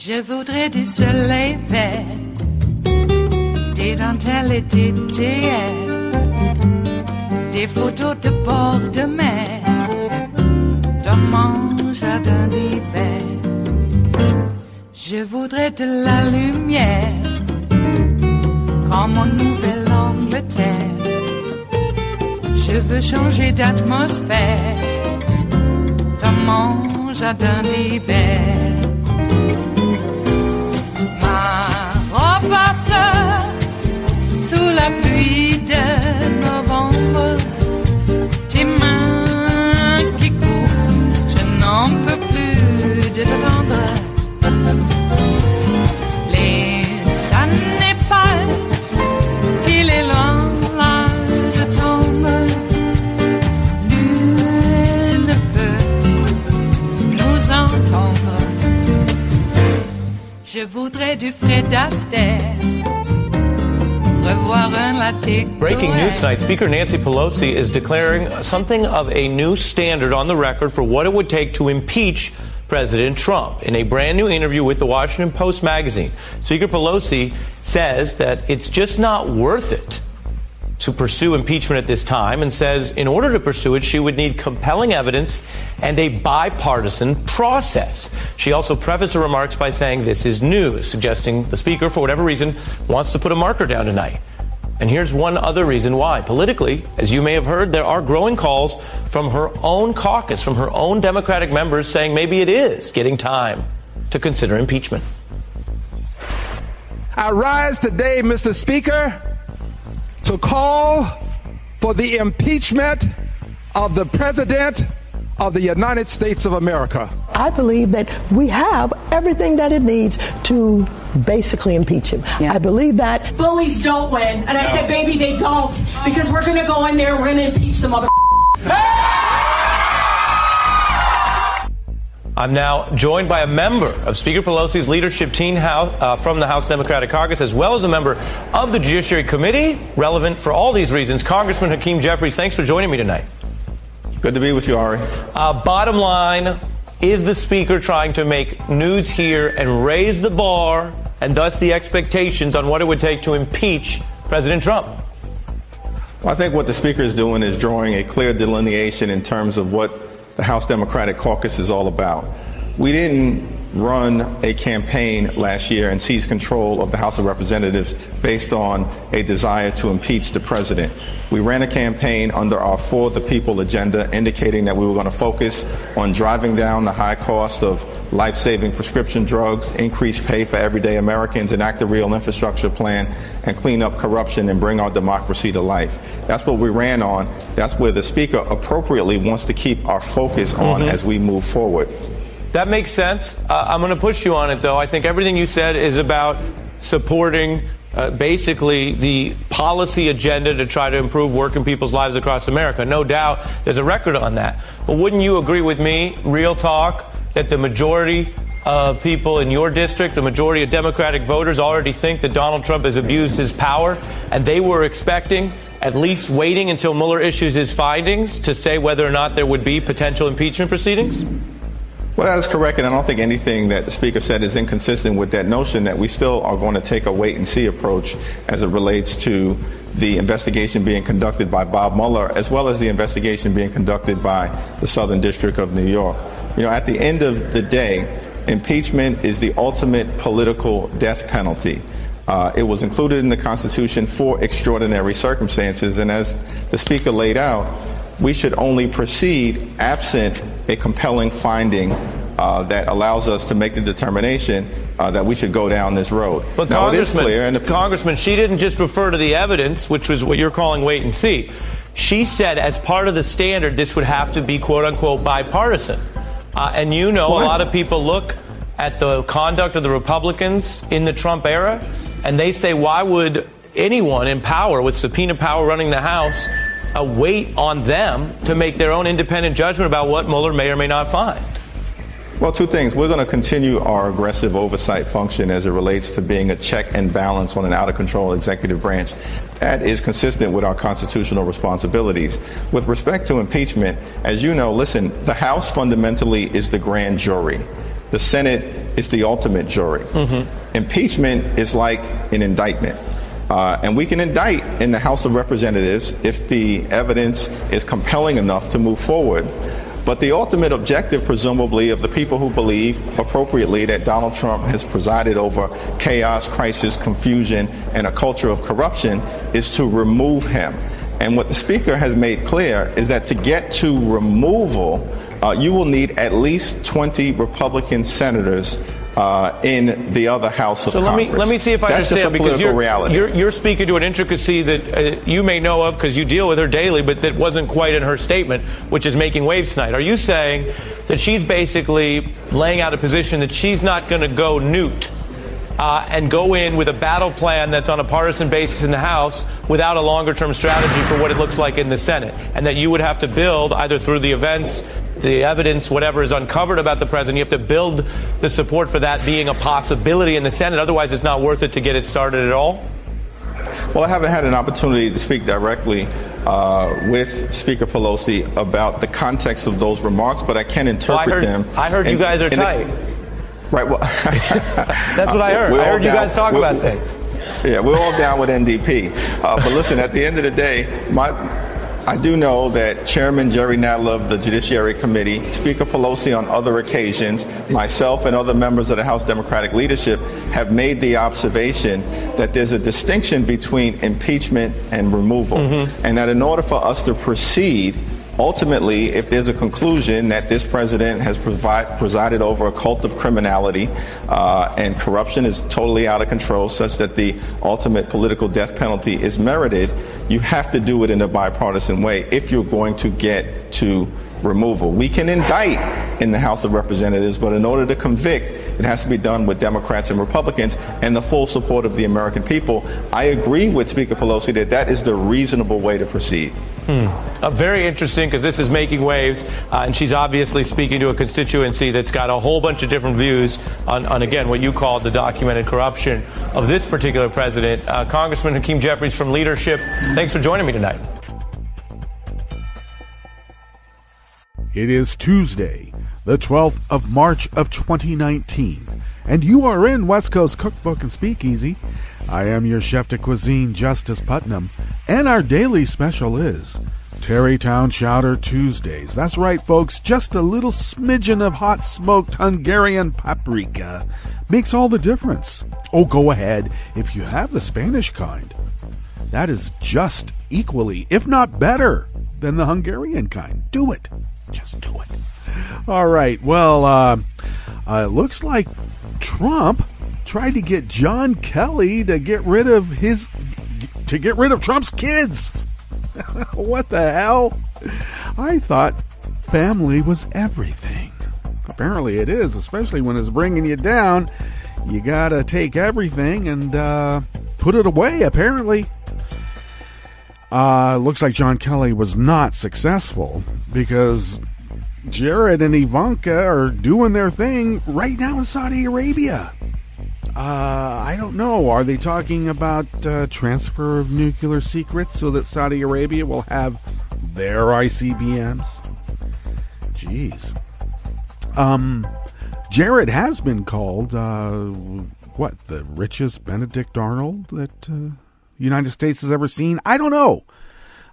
Je voudrais du soleil vert, des dentelles et des théières, des photos de bord de mer, dans mon jardin d'hiver. Je voudrais de la lumière, comme en Nouvelle-Angleterre. Je veux changer d'atmosphère, dans mon jardin d'hiver. Ma robe à fleurs, sous la pluie de novembre, tes mains qui courent, je n'en peux plus de t'attendre. Les années passent, qu'il est loin, là je tombe. Nul ne peut nous entendre. Je voudrais du Fred Astaire, revoir un latte. Breaking news tonight, Speaker Nancy Pelosi is declaring something of a new standard on the record for what it would take to impeach President Trump. In a brand new interview with the Washington Post magazine, Speaker Pelosi says that it's just not worth it to pursue impeachment at this time, and says in order to pursue it, she would need compelling evidence and a bipartisan process. She also prefaced her remarks by saying this is news, suggesting the Speaker, for whatever reason, wants to put a marker down tonight. And here's one other reason why. Politically, as you may have heard, there are growing calls from her own caucus, from her own Democratic members, saying maybe it is getting time to consider impeachment. I rise today, Mr. Speaker, to call for the impeachment of the President of the United States of America. I believe that we have everything that it needs to basically impeach him. Yeah. I believe that. Bullies don't win. And I said, baby, they don't. Because we're going to go in there, we're going to impeach the mother. I'm now joined by a member of Speaker Pelosi's leadership team from the House Democratic Caucus, as well as a member of the Judiciary Committee, relevant for all these reasons, Congressman Hakeem Jeffries. Thanks for joining me tonight. Good to be with you, Ari. Bottom line, is the Speaker trying to make news here and raise the bar and thus the expectations on what it would take to impeach President Trump? Well, I think what the Speaker is doing is drawing a clear delineation in terms of what the House Democratic Caucus is all about. We didn't run a campaign last year and seize control of the House of Representatives based on a desire to impeach the president. We ran a campaign under our For the People agenda, indicating that we were going to focus on driving down the high cost of life-saving prescription drugs, increase pay for everyday Americans, enact a real infrastructure plan, and clean up corruption and bring our democracy to life. That's what we ran on. That's where the Speaker appropriately wants to keep our focus on as we move forward. That makes sense. I'm going to push you on it, though. I think everything you said is about supporting basically the policy agenda to try to improve working people's lives across America. No doubt there's a record on that. But wouldn't you agree with me, real talk, that the majority of people in your district, the majority of Democratic voters already think that Donald Trump has abused his power, and they were expecting, at least waiting until Mueller issues his findings, to say whether or not there would be potential impeachment proceedings? Well, that is correct, and I don't think anything that the Speaker said is inconsistent with that notion that we still are going to take a wait-and-see approach as it relates to the investigation being conducted by Bob Mueller, as well as the investigation being conducted by the Southern District of New York. You know, at the end of the day, impeachment is the ultimate political death penalty. It was included in the Constitution for extraordinary circumstances, and as the Speaker laid out, we should only proceed absent a compelling finding that allows us to make the determination that we should go down this road. But now, Congressman, she didn't just refer to the evidence, which was what you're calling wait and see. She said as part of the standard, this would have to be, quote unquote, bipartisan. And you know, a lot of people look at the conduct of the Republicans in the Trump era, and they say, why would anyone in power with subpoena power running the House wait on them to make their own independent judgment about what Mueller may or may not find? Well, two things. We're going to continue our aggressive oversight function as it relates to being a check and balance on an out-of-control executive branch. That is consistent with our constitutional responsibilities. With respect to impeachment, as you know, listen, the House fundamentally is the grand jury. The Senate is the ultimate jury. Impeachment is like an indictment. And we can indict in the House of Representatives if the evidence is compelling enough to move forward. But the ultimate objective, presumably, of the people who believe appropriately that Donald Trump has presided over chaos, crisis, confusion, and a culture of corruption is to remove him. And what the Speaker has made clear is that to get to removal, you will need at least 20 Republican senators in the other house of Congress. Let me see if I That's understand, because you're speaking to an intricacy that you may know of because you deal with her daily, but that wasn't quite in her statement, which is making waves tonight. Are you saying that she's basically laying out a position that she's not going to go newt and go in with a battle plan that's on a partisan basis in the House without a longer-term strategy for what it looks like in the Senate, and that you would have to build either through the events, the evidence, whatever is uncovered about the president, you have to build the support for that being a possibility in the Senate. Otherwise, it's not worth it to get it started at all? Well, I haven't had an opportunity to speak directly with Speaker Pelosi about the context of those remarks, but I can interpret them. I heard you guys are tight. Right. Well, that's what I heard. I heard you guys talk about things. Yeah, we're all down with NDP. But listen, at the end of the day, I do know that Chairman Jerry Nadler of the Judiciary Committee, Speaker Pelosi on other occasions, myself and other members of the House Democratic leadership have made the observation that there's a distinction between impeachment and removal, and that in order for us to proceed, ultimately, if there's a conclusion that this president has presided over a cult of criminality and corruption is totally out of control, such that the ultimate political death penalty is merited, you have to do it in a bipartisan way if you're going to get to removal. We can indict in the House of Representatives, but in order to convict, it has to be done with Democrats and Republicans and the full support of the American people. I agree with Speaker Pelosi that that is the reasonable way to proceed. Very interesting, because this is making waves, and she's obviously speaking to a constituency that's got a whole bunch of different views on again, what you called the documented corruption of this particular president. Congressman Hakeem Jeffries from Leadership, thanks for joining me tonight. It is Tuesday, the 12th of March of 2019, and you are in West Coast Cookbook and Speakeasy. I am your chef de cuisine, Justice Putnam, and our daily special is Tarrytown Chowder Tuesdays. That's right, folks, just a little smidgen of hot smoked Hungarian paprika makes all the difference. Oh, go ahead if you have the Spanish kind. That is just equally, if not better, than the Hungarian kind. Do it. Just do it. All right, well, it looks like Trump tried to get John Kelly to get rid of Trump's kids. What the hell? I thought family was everything. Apparently it is, especially when it's bringing you down. You gotta take everything and put it away, apparently. Looks like John Kelly was not successful because Jared and Ivanka are doing their thing right now in Saudi Arabia. I don't know. Are they talking about transfer of nuclear secrets so that Saudi Arabia will have their ICBMs? Jeez. Jared has been called, the richest Benedict Arnold that the United States has ever seen? I don't know.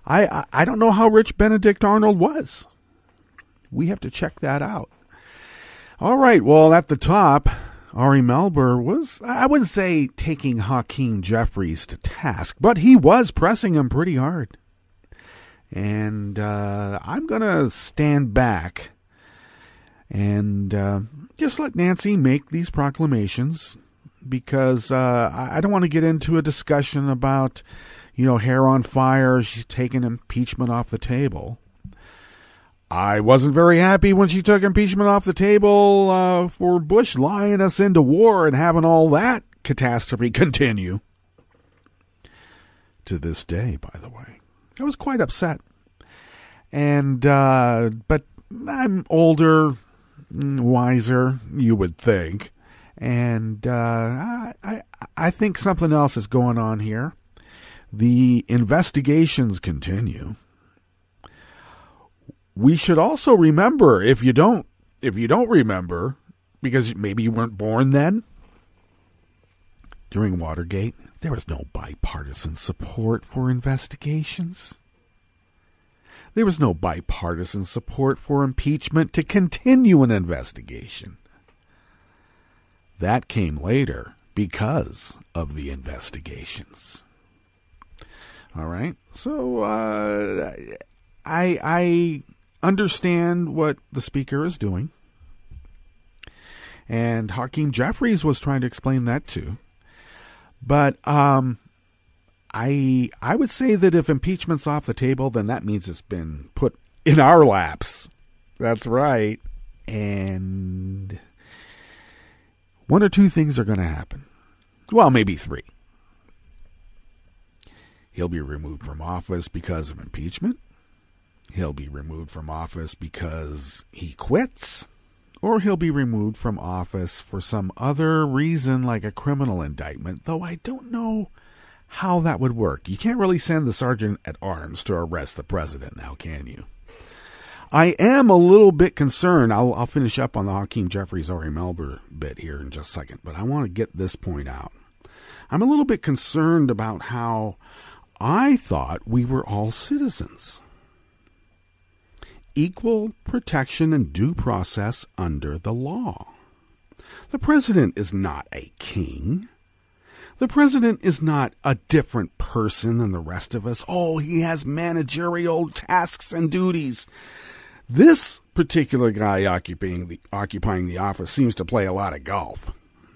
I don't know how rich Benedict Arnold was. We have to check that out. All right, well, at the top, Ari Melber was, I wouldn't say taking Hakeem Jeffries to task, but he was pressing him pretty hard. And I'm going to stand back and just let Nancy make these proclamations, because I don't want to get into a discussion about, hair on fire. She's taking impeachment off the table. I wasn't very happy when she took impeachment off the table for Bush lying us into war and having all that catastrophe continue. To this day, by the way. I was quite upset. And, but I'm older, wiser, you would think. And I think something else is going on here. The investigations continue. We should also remember, if you don't remember, because maybe you weren't born then. During Watergate, there was no bipartisan support for investigations. There was no bipartisan support for impeachment to continue an investigation. That came later because of the investigations. All right, so I understand what the speaker is doing, and Hakeem Jeffries was trying to explain that too. But I would say that if impeachment's off the table, then that means it's been put in our laps. That's right, and one or two things are going to happen. Well, maybe three. He'll be removed from office because of impeachment. He'll be removed from office because he quits. Or he'll be removed from office for some other reason like a criminal indictment, though I don't know how that would work. You can't really send the sergeant at arms to arrest the president now, can you? I am a little bit concerned. I'll finish up on the Hakeem Jeffries Ori Melber bit here in just a second, but I want to get this point out. I'm a little bit concerned about how I thought we were all citizens. Equal protection and due process under the law. The president is not a king. The president is not a different person than the rest of us. Oh, he has managerial tasks and duties. This particular guy occupying the office seems to play a lot of golf.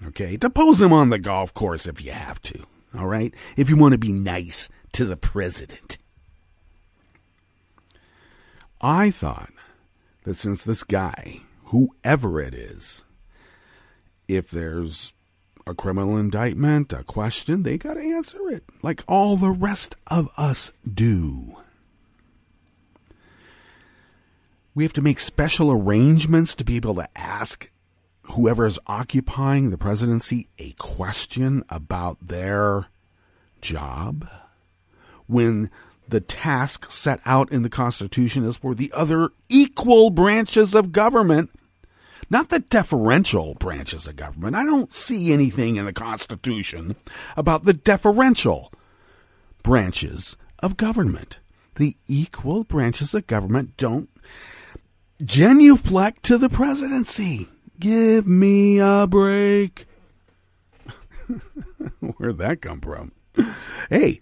Okay, depose him on the golf course if you have to. All right, if you want to be nice to the president. I thought that since this guy, whoever it is, if there's a criminal indictment, a question, they got to answer it like all the rest of us do. We have to make special arrangements to be able to ask whoever is occupying the presidency a question about their job when the task set out in the Constitution is for the other equal branches of government, not the deferential branches of government. I don't see anything in the Constitution about the deferential branches of government. The equal branches of government don't genuflect to the presidency. Give me a break. Where'd that come from? Hey,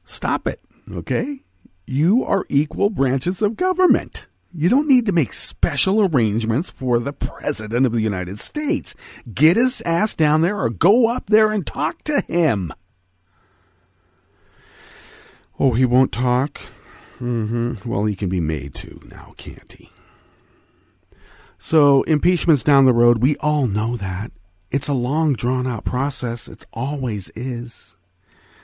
stop it, okay? You are equal branches of government. You don't need to make special arrangements for the President of the United States. Get his ass down there or go up there and talk to him. Oh, he won't talk? Well, he can be made to now, can't he? So, impeachment's down the road. We all know that. It's a long, drawn-out process. It always is.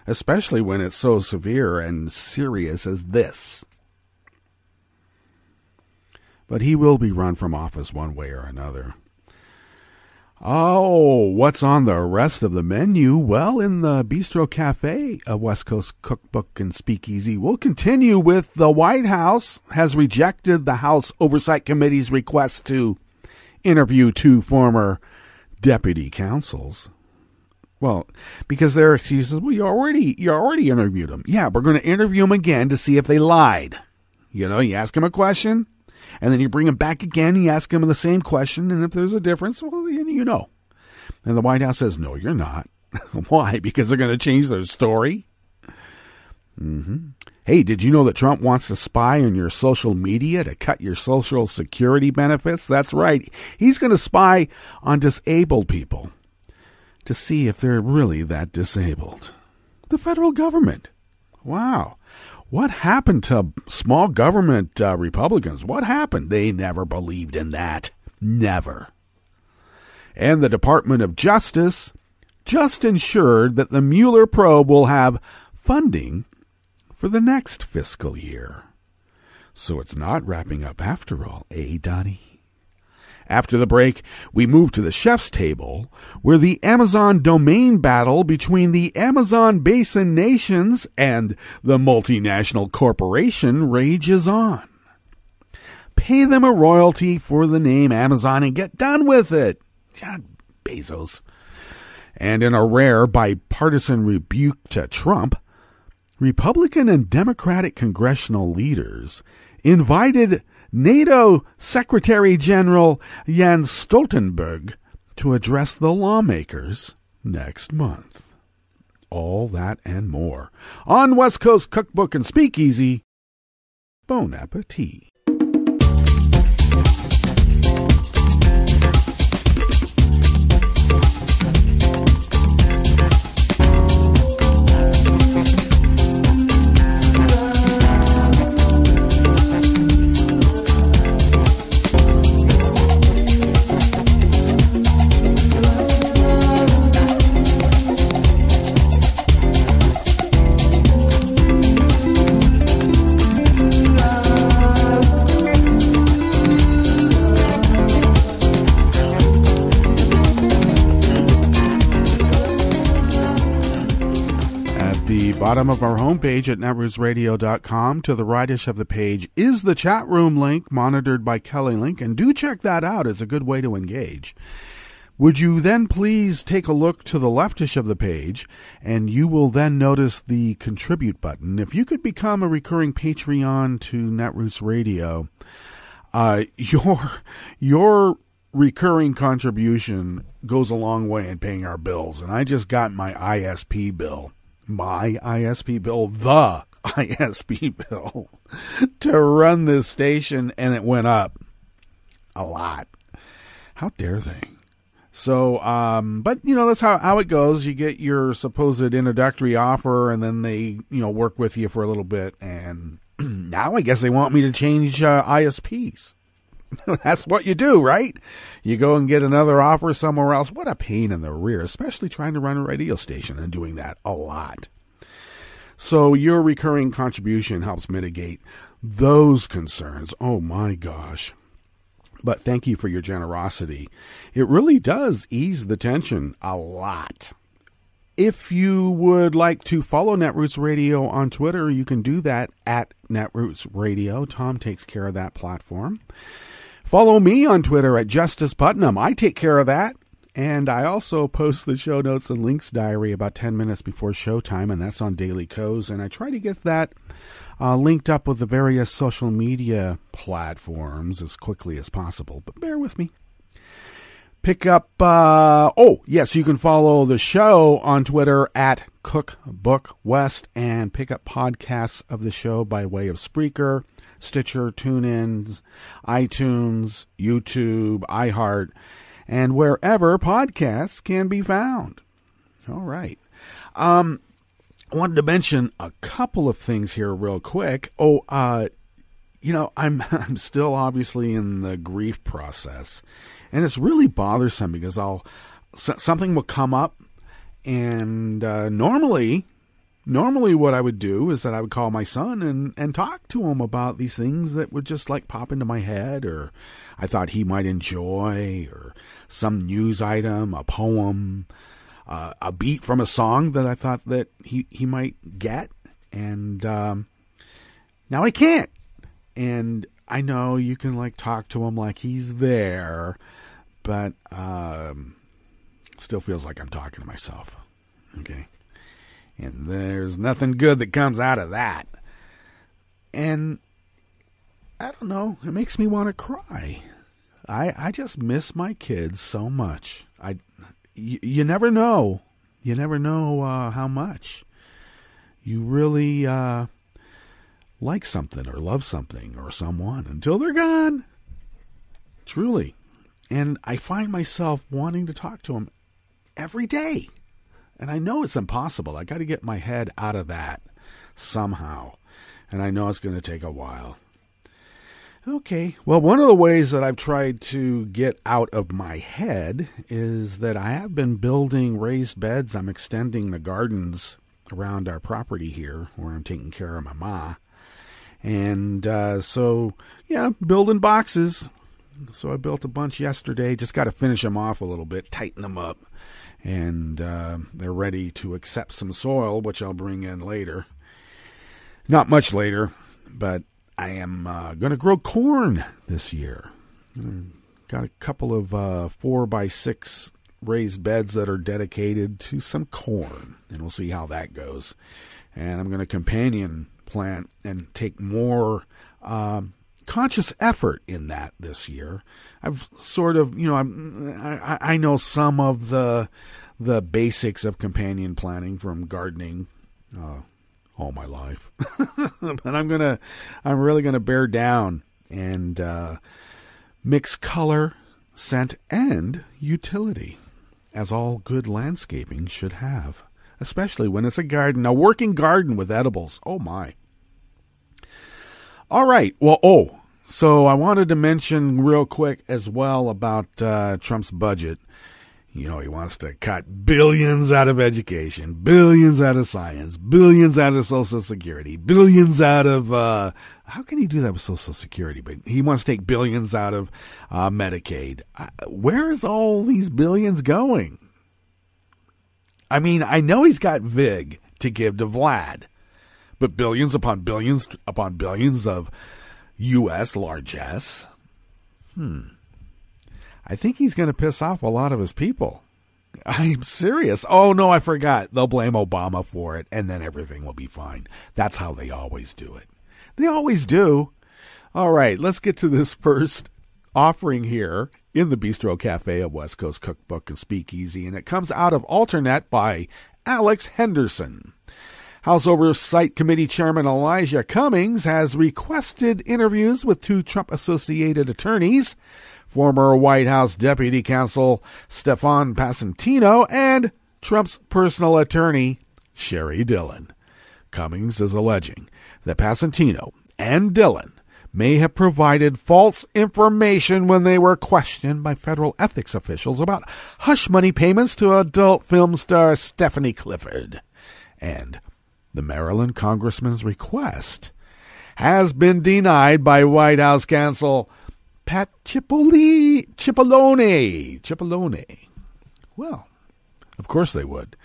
Especially when it's so severe and serious as this. But he will be run from office one way or another. Oh, what's on the rest of the menu? Well, in the Bistro Cafe, a West Coast Cookbook and Speakeasy, we'll continue with the White House has rejected the House Oversight Committee's request to interview 2 former deputy counsels. Well, because their excuse is, well, you already interviewed them. Yeah, we're going to interview them again to see if they lied. You know, you ask them a question, and then you bring them back again, you ask them the same question, and if there's a difference, well, you know. And the White House says, no, you're not. Why? Because they're going to change their story? Hey, did you know that Trump wants to spy on your social media to cut your Social Security benefits? That's right. He's going to spy on disabled people to see if they're really that disabled. The federal government. Wow. What happened to small government Republicans? What happened? They never believed in that. Never. And the Department of Justice just ensured that the Mueller probe will have funding for the next fiscal year. So it's not wrapping up after all, eh, Donnie? After the break, we move to the chef's table, where the Amazon domain battle between the Amazon Basin nations and the multinational corporation rages on. pay them a royalty for the name Amazon and get done with it. God, Bezos. And in a rare bipartisan rebuke to Trump, Republican and Democratic congressional leaders invited NATO Secretary General Jens Stoltenberg to address the lawmakers next month. All that and more on West Coast Cookbook and Speakeasy. Bon appetit. Bottom of our homepage at netrootsradio.com. To the rightish of the page is the chat room link, monitored by Kelly Link, and do check that out. It's a good way to engage. Would you then please take a look to the leftish of the page, and you will then notice the contribute button. If you could become a recurring Patreon to Netroots Radio, your recurring contribution goes a long way in paying our bills. And I just got my ISP bill. The ISP bill to run this station, and it went up a lot. How dare they? So, but that's how it goes. You get your supposed introductory offer, and then they, work with you for a little bit, and now I guess they want me to change ISPs. That's what you do, right? You go and get another offer somewhere else. What a pain in the rear, especially trying to run a radio station and doing that a lot. So your recurring contribution helps mitigate those concerns. Oh my gosh. But thank you for your generosity. It really does ease the tension a lot. If you would like to follow Netroots Radio on Twitter, you can do that at Netroots Radio. Tom takes care of that platform. Follow me on Twitter at Justice Putnam. I take care of that. And I also post the show notes and links diary about 10 minutes before showtime, and that's on Daily Co's. And I try to get that linked up with the various social media platforms as quickly as possible. But bear with me. Pick up, yes, you can follow the show on Twitter at CookbookWest and pick up podcasts of the show by way of Spreaker, Stitcher, TuneIn, iTunes, YouTube, iHeart, and wherever podcasts can be found. All right. I wanted to mention a couple of things here real quick. I'm still obviously in the grief process, and it's really bothersome because something will come up, and normally what I would do is that I would call my son and talk to him about these things that would just like pop into my head, or I thought he might enjoy, or some news item, a poem, a beat from a song that I thought that he might get. And now I can't. And I know you can like talk to him like he's there, but still feels like I'm talking to myself. Okay. And there's nothing good that comes out of that. And I don't know, it makes me want to cry. I just miss my kids so much. You never know. You never know how much you really like something or love something or someone until they're gone. Truly. And I find myself wanting to talk to them every day. And I know it's impossible. I got to get my head out of that somehow. And I know it's going to take a while. Okay. Well, one of the ways that I've tried to get out of my head is that I have been building raised beds. I'm extending the gardens around our property here where I'm taking care of my ma. And building boxes. So I built a bunch yesterday. Just got to finish them off a little bit, tighten them up. And they're ready to accept some soil, which I'll bring in later. Not much later, but I am going to grow corn this year. Got a couple of 4x6 raised beds that are dedicated to some corn, and we'll see how that goes. And I'm going to companion plant and take more conscious effort in that this year. I've sort of, I know some of the basics of companion planting from gardening all my life, but I'm really gonna bear down and mix color, scent, and utility, as all good landscaping should have, especially when it's a working garden with edibles. Oh my. All right. Well, so I wanted to mention real quick as well about Trump's budget. He wants to cut billions out of education, billions out of science, billions out of Social Security, billions out of, how can he do that with Social Security? But he wants to take billions out of Medicaid. Where is all these billions going? I mean, I know he's got VIG to give to Vlad, but billions upon billions upon billions of U.S. largesse. I think he's going to piss off a lot of his people. I'm serious. Oh, no, I forgot. They'll blame Obama for it, and then everything will be fine. That's how they always do it. They always do. All right, let's get to this first offering here in the Bistro Cafe of West Coast Cookbook and Speakeasy, and it comes out of Alternate by Alex Henderson. House Oversight Committee Chairman Elijah Cummings has requested interviews with two Trump-associated attorneys, former White House Deputy Counsel Stefan Passantino and Trump's personal attorney, Sherry Dillon. Cummings is alleging that Passantino and Dillon may have provided false information when they were questioned by federal ethics officials about hush money payments to adult film star Stephanie Clifford. And the Maryland congressman's request has been denied by White House counsel Pat Cipollone. Well, of course they would.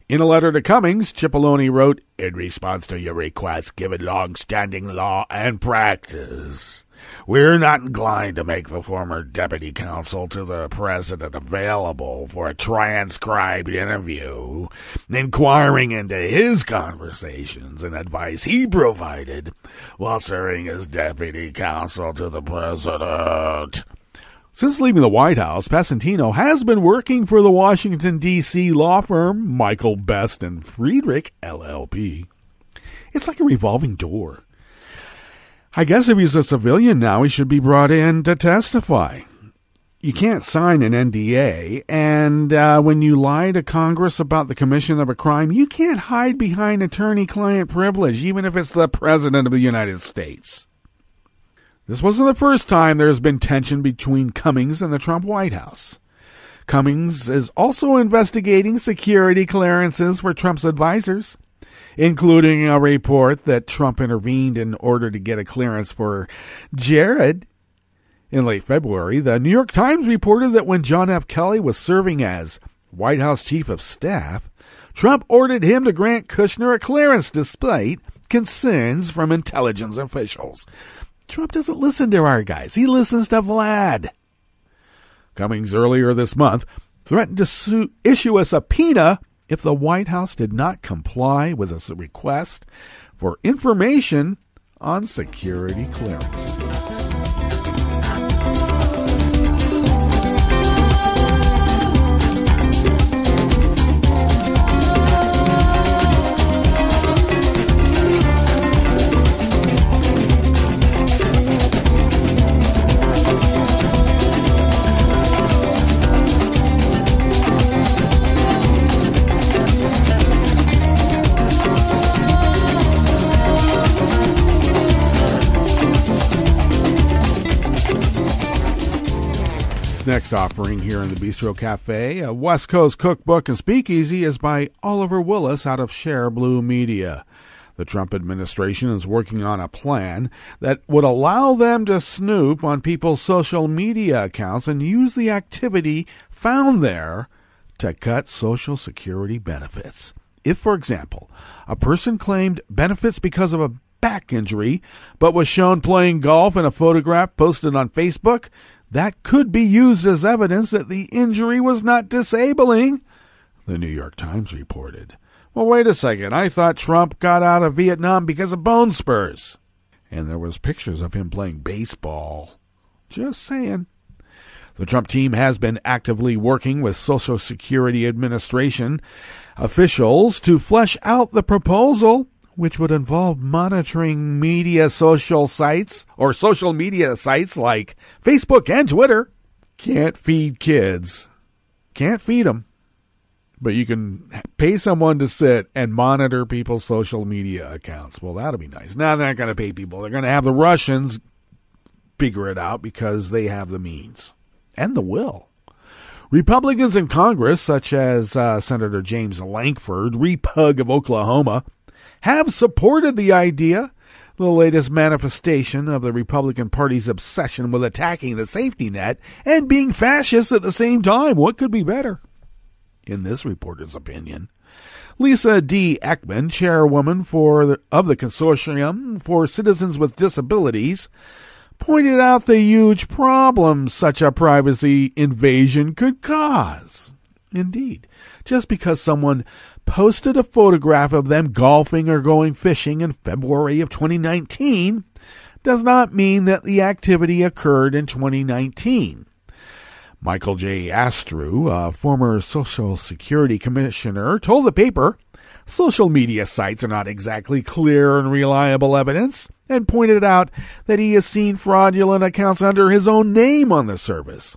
In a letter to Cummings, Cipollone wrote, "In response to your request, given long-standing law and practice, we're not inclined to make the former deputy counsel to the president available for a transcribed interview, inquiring into his conversations and advice he provided while serving as deputy counsel to the president." Since leaving the White House, Passantino has been working for the Washington, D.C. law firm Michael Best and Friedrich, LLP. It's like a revolving door. I guess if he's a civilian now, he should be brought in to testify. You can't sign an NDA, and when you lie to Congress about the commission of a crime, you can't hide behind attorney-client privilege, even if it's the President of the United States. This wasn't the first time there's been tension between Cummings and the Trump White House. Cummings is also investigating security clearances for Trump's advisors, including a report that Trump intervened in order to get a clearance for Jared. In late February, the New York Times reported that when John F. Kelly was serving as White House Chief of Staff, Trump ordered him to grant Kushner a clearance despite concerns from intelligence officials. Trump doesn't listen to our guys. He listens to Vlad. Cummings earlier this month threatened to issue a subpoena if the White House did not comply with a request for information on security clearances. Next offering here in the Bistro Cafe, a West Coast Cookbook and Speakeasy, is by Oliver Willis out of Share Blue Media. The Trump administration is working on a plan that would allow them to snoop on people's social media accounts and use the activity found there to cut Social Security benefits. If, for example, a person claimed benefits because of a back injury, but was shown playing golf in a photograph posted on Facebook, that could be used as evidence that the injury was not disabling, the New York Times reported. Well, wait a second. I thought Trump got out of Vietnam because of bone spurs. And there was pictures of him playing baseball. Just saying. The Trump team has been actively working with Social Security Administration officials to flesh out the proposal, which would involve monitoring social media sites like Facebook and Twitter. Can't feed kids. Can't feed them. But you can pay someone to sit and monitor people's social media accounts. Well, that'll be nice. Now they're not going to pay people. They're going to have the Russians figure it out because they have the means and the will. Republicans in Congress, such as Senator James Lankford, Repug of Oklahoma, have supported the idea, the latest manifestation of the Republican Party's obsession with attacking the safety net and being fascist at the same time. What could be better? In this reporter's opinion, Lisa D. Ekman, chairwoman of the Consortium for Citizens with Disabilities, pointed out the huge problems such a privacy invasion could cause. Indeed, just because someone posted a photograph of them golfing or going fishing in February of 2019 does not mean that the activity occurred in 2019. Michael J. Astrew, a former Social Security Commissioner, told the paper social media sites are not exactly clear and reliable evidence, and pointed out that he has seen fraudulent accounts under his own name on the service.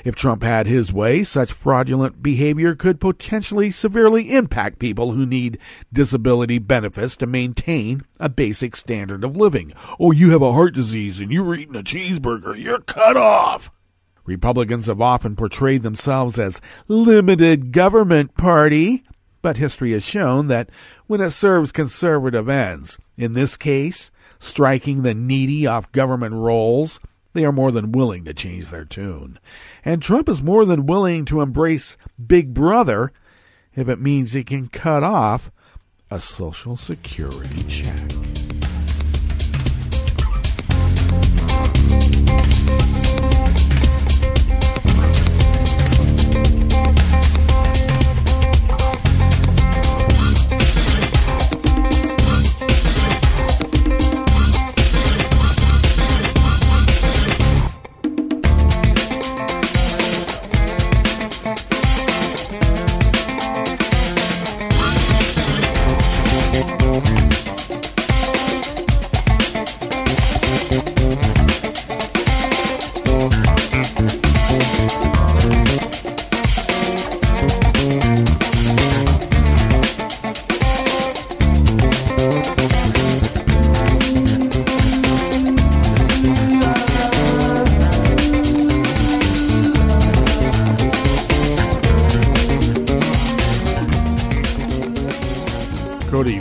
If Trump had his way, such fraudulent behavior could potentially severely impact people who need disability benefits to maintain a basic standard of living. Oh, you have a heart disease and you're eating a cheeseburger, you're cut off. Republicans have often portrayed themselves as limited government party, but history has shown that when it serves conservative ends, in this case, striking the needy off government rolls, they are more than willing to change their tune. And Trump is more than willing to embrace Big Brother if it means he can cut off a Social Security check.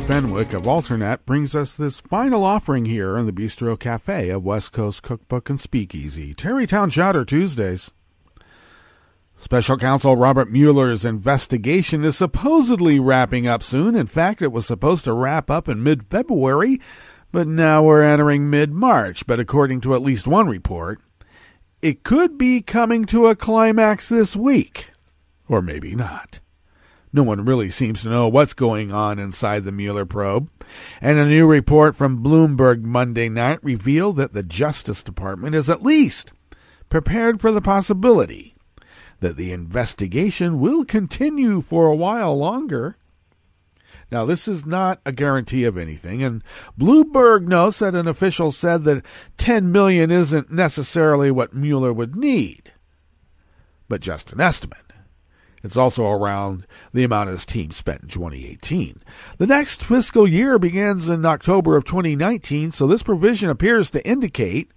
Fenwick of Alternate brings us this final offering here in the Bistro Cafe of West Coast Cookbook and Speakeasy. Tarrytown Chowder Tuesdays. Special Counsel Robert Mueller's investigation is supposedly wrapping up soon. In fact, it was supposed to wrap up in mid-February, but now we're entering mid-March. But according to at least one report, it could be coming to a climax this week. Or maybe not. No one really seems to know what's going on inside the Mueller probe. And a new report from Bloomberg Monday night revealed that the Justice Department is at least prepared for the possibility that the investigation will continue for a while longer. Now, this is not a guarantee of anything, and Bloomberg notes that an official said that $10 million isn't necessarily what Mueller would need, but just an estimate. It's also around the amount his team spent in 2018. The next fiscal year begins in October of 2019, so this provision appears to indicate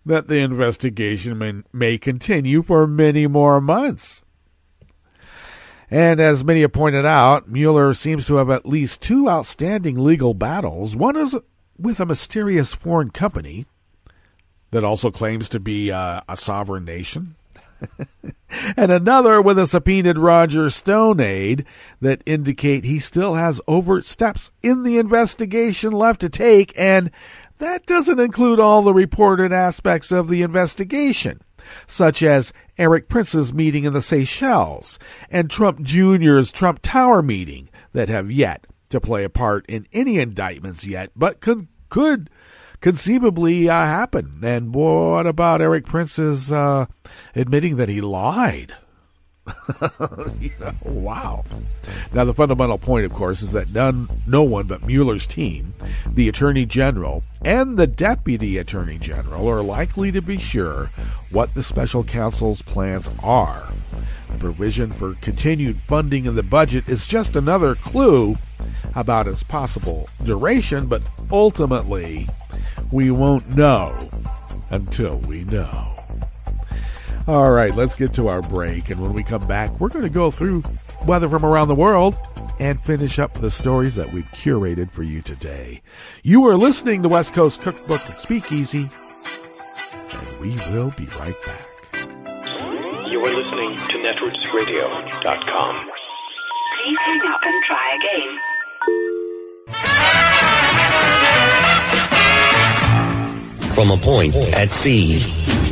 that the investigation may continue for many more months. And as many have pointed out, Mueller seems to have at least two outstanding legal battles. One is with a mysterious foreign company that also claims to be a sovereign nation. And another with a subpoenaed Roger Stone aide that indicate he still has overt steps in the investigation left to take, and that doesn't include all the reported aspects of the investigation, such as Eric Prince's meeting in the Seychelles and Trump Jr.'s Trump Tower meeting that have yet to play a part in any indictments yet, but could conceivably happen. And what about Eric Prince's admitting that he lied? Wow. Now, the fundamental point, of course, is that no one but Mueller's team, the Attorney General, and the Deputy Attorney General are likely to be sure what the special counsel's plans are. The provision for continued funding in the budget is just another clue about its possible duration, but ultimately, we won't know until we know. All right, let's get to our break, and when we come back, we're going to go through weather from around the world and finish up the stories that we've curated for you today. You are listening to West Coast Cookbook Speakeasy, and we will be right back. You are listening to netrootsradio.com. Please hang up and try again. From a point at sea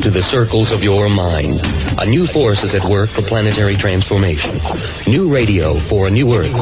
to the circles of your mind, a new force is at work for planetary transformation. New radio for a new Earth.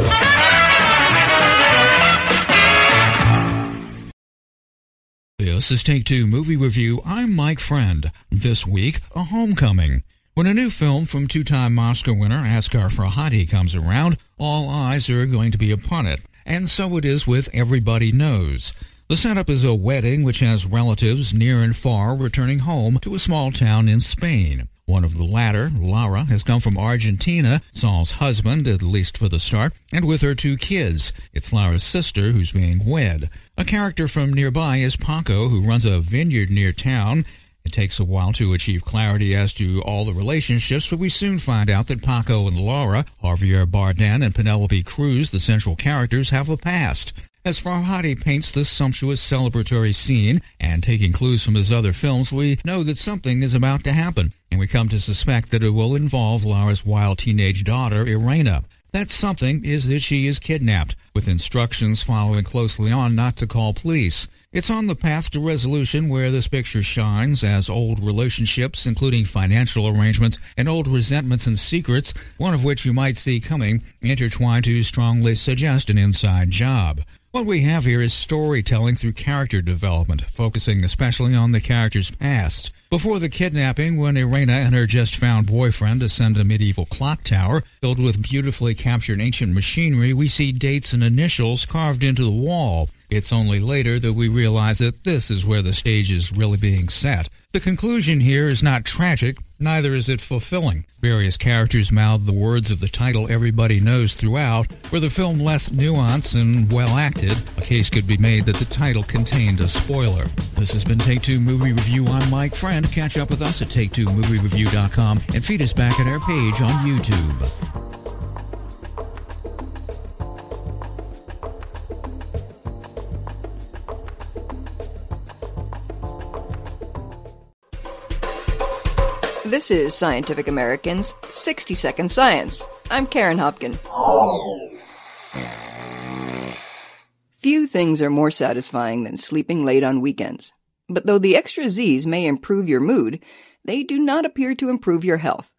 This is Take Two Movie Review. I'm Mike Friend. This week, A Homecoming. When a new film from two-time Oscar winner Asghar Farhadi comes around, all eyes are going to be upon it. And so it is with Everybody Knows. The setup is a wedding which has relatives near and far returning home to a small town in Spain. One of the latter, Laura, has come from Argentina, Saul's husband, at least for the start, and with her two kids. It's Laura's sister who's being wed. A character from nearby is Paco, who runs a vineyard near town. It takes a while to achieve clarity as to all the relationships, but we soon find out that Paco and Laura, Javier Bardem and Penelope Cruz, the central characters, have a past. As Farhadi paints this sumptuous celebratory scene, and taking clues from his other films, we know that something is about to happen, and we come to suspect that it will involve Laura's wild teenage daughter, Irena. That something is that she is kidnapped, with instructions following closely on not to call police. It's on the path to resolution where this picture shines, as old relationships, including financial arrangements and old resentments and secrets, one of which you might see coming, intertwine to strongly suggest an inside job. What we have here is storytelling through character development, focusing especially on the character's past. Before the kidnapping, when Irena and her just-found boyfriend ascend a medieval clock tower filled with beautifully captured ancient machinery, we see dates and initials carved into the wall. It's only later that we realize that this is where the stage is really being set. The conclusion here is not tragic, neither is it fulfilling. Various characters mouth the words of the title Everybody Knows throughout. Were the film less nuanced and well-acted, a case could be made that the title contained a spoiler. This has been Take Two Movie Review. I'm Mike Friend. Catch up with us at Take2MovieReview.com and feed us back at our page on YouTube. This is Scientific American's 60-Second Science. I'm Karen Hopkin. Few things are more satisfying than sleeping late on weekends. But though the extra Z's may improve your mood, they do not appear to improve your health.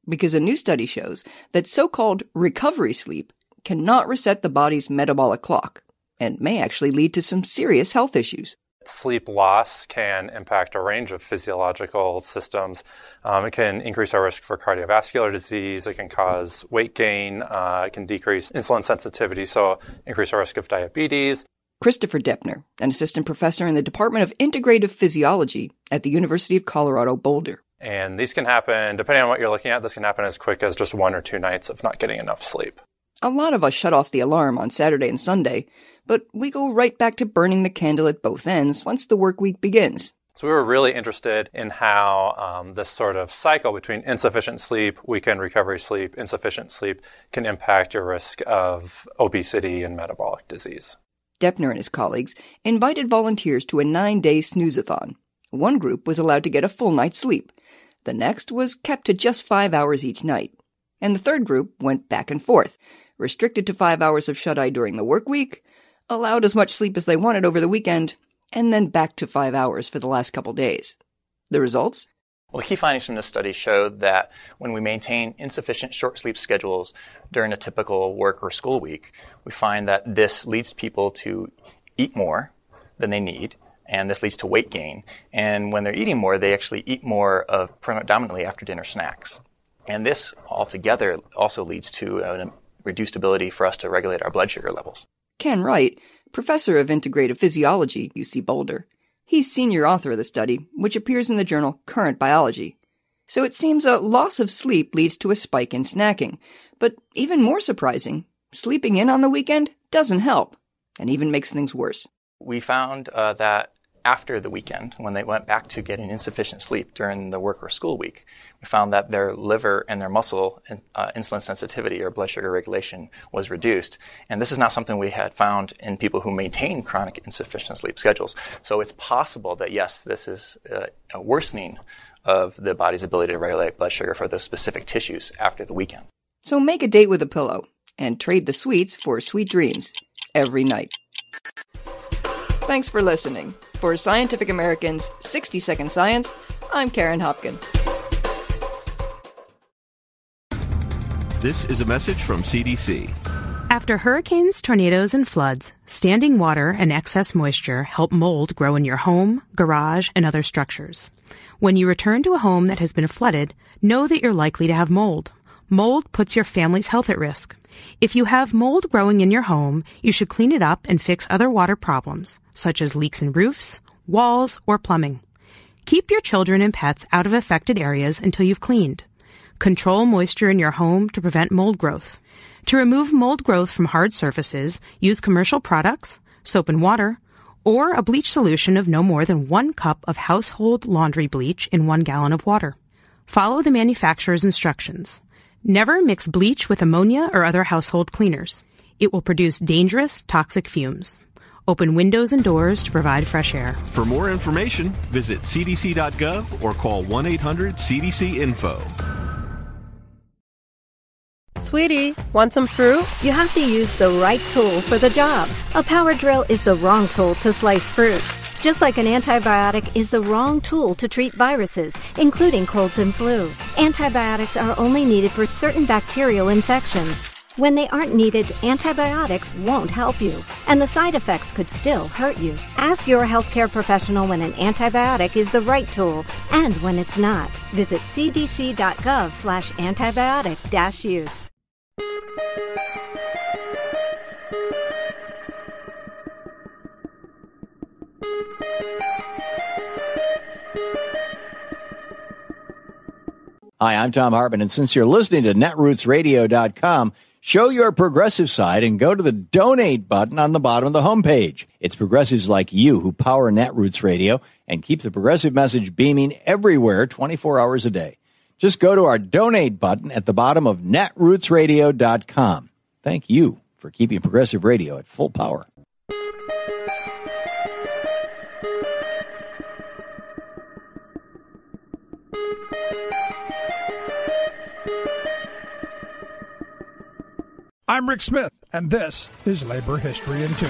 Because a new study shows that so-called recovery sleep cannot reset the body's metabolic clock, and may actually lead to some serious health issues. Sleep loss can impact a range of physiological systems. It can increase our risk for cardiovascular disease. It can cause weight gain. It can decrease insulin sensitivity, so increase our risk of diabetes. Christopher Deppner, an assistant professor in the Department of Integrative Physiology at the University of Colorado Boulder. And these can happen, depending on what you're looking at, this can happen as quick as just 1 or 2 nights of not getting enough sleep. A lot of us shut off the alarm on Saturday and Sunday, but we go right back to burning the candle at both ends once the work week begins. So we were really interested in how this sort of cycle between insufficient sleep, weekend recovery sleep, insufficient sleep can impact your risk of obesity and metabolic disease. Deppner and his colleagues invited volunteers to a 9-day snooze-a-thon. One group was allowed to get a full night's sleep. The next was kept to just 5 hours each night. And the third group went back and forth, restricted to 5 hours of shut-eye during the work week, allowed as much sleep as they wanted over the weekend, and then back to 5 hours for the last couple days. The results? Well, the key findings from this study showed that when we maintain insufficient short sleep schedules during a typical work or school week, we find that this leads people to eat more than they need, and this leads to weight gain. And when they're eating more, they actually eat more of predominantly after dinner snacks. And this altogether also leads to a reduced ability for us to regulate our blood sugar levels. Ken Wright, professor of integrative physiology, UC Boulder. He's senior author of the study, which appears in the journal Current Biology. So it seems a loss of sleep leads to a spike in snacking. But even more surprising, sleeping in on the weekend doesn't help, and even makes things worse. We found that after the weekend, when they went back to getting insufficient sleep during the work or school week, we found that their liver and their muscle insulin sensitivity or blood sugar regulation was reduced. And this is not something we had found in people who maintain chronic insufficient sleep schedules. So it's possible that, yes, this is a worsening of the body's ability to regulate blood sugar for those specific tissues after the weekend. So make a date with a pillow and trade the sweets for sweet dreams every night. Thanks for listening. For Scientific American's 60-Second Science, I'm Karen Hopkin. This is a message from CDC. After hurricanes, tornadoes, and floods, standing water and excess moisture help mold grow in your home, garage, and other structures. When you return to a home that has been flooded, know that you're likely to have mold. Mold puts your family's health at risk. If you have mold growing in your home, you should clean it up and fix other water problems, such as leaks in roofs, walls, or plumbing. Keep your children and pets out of affected areas until you've cleaned. Control moisture in your home to prevent mold growth. To remove mold growth from hard surfaces, use commercial products, soap and water, or a bleach solution of no more than 1 cup of household laundry bleach in 1 gallon of water. Follow the manufacturer's instructions. Never mix bleach with ammonia or other household cleaners. It will produce dangerous, toxic fumes. Open windows and doors to provide fresh air. For more information, visit cdc.gov or call 1-800-CDC-INFO. Sweetie, want some fruit? You have to use the right tool for the job. A power drill is the wrong tool to slice fruit. Just like an antibiotic is the wrong tool to treat viruses, including colds and flu. Antibiotics are only needed for certain bacterial infections. When they aren't needed, antibiotics won't help you, and the side effects could still hurt you. Ask your healthcare professional when an antibiotic is the right tool and when it's not. Visit cdc.gov/antibiotic-use. Hi, I'm Tom Hartman, and since you're listening to netrootsradio.com, show your progressive side and go to the donate button on the bottom of the homepage. It's progressives like you who power Netroots Radio and keep the progressive message beaming everywhere 24 hours a day. Just go to our donate button at the bottom of netrootsradio.com. Thank you for keeping progressive radio at full power. I'm Rick Smith, and this is Labor History in 2.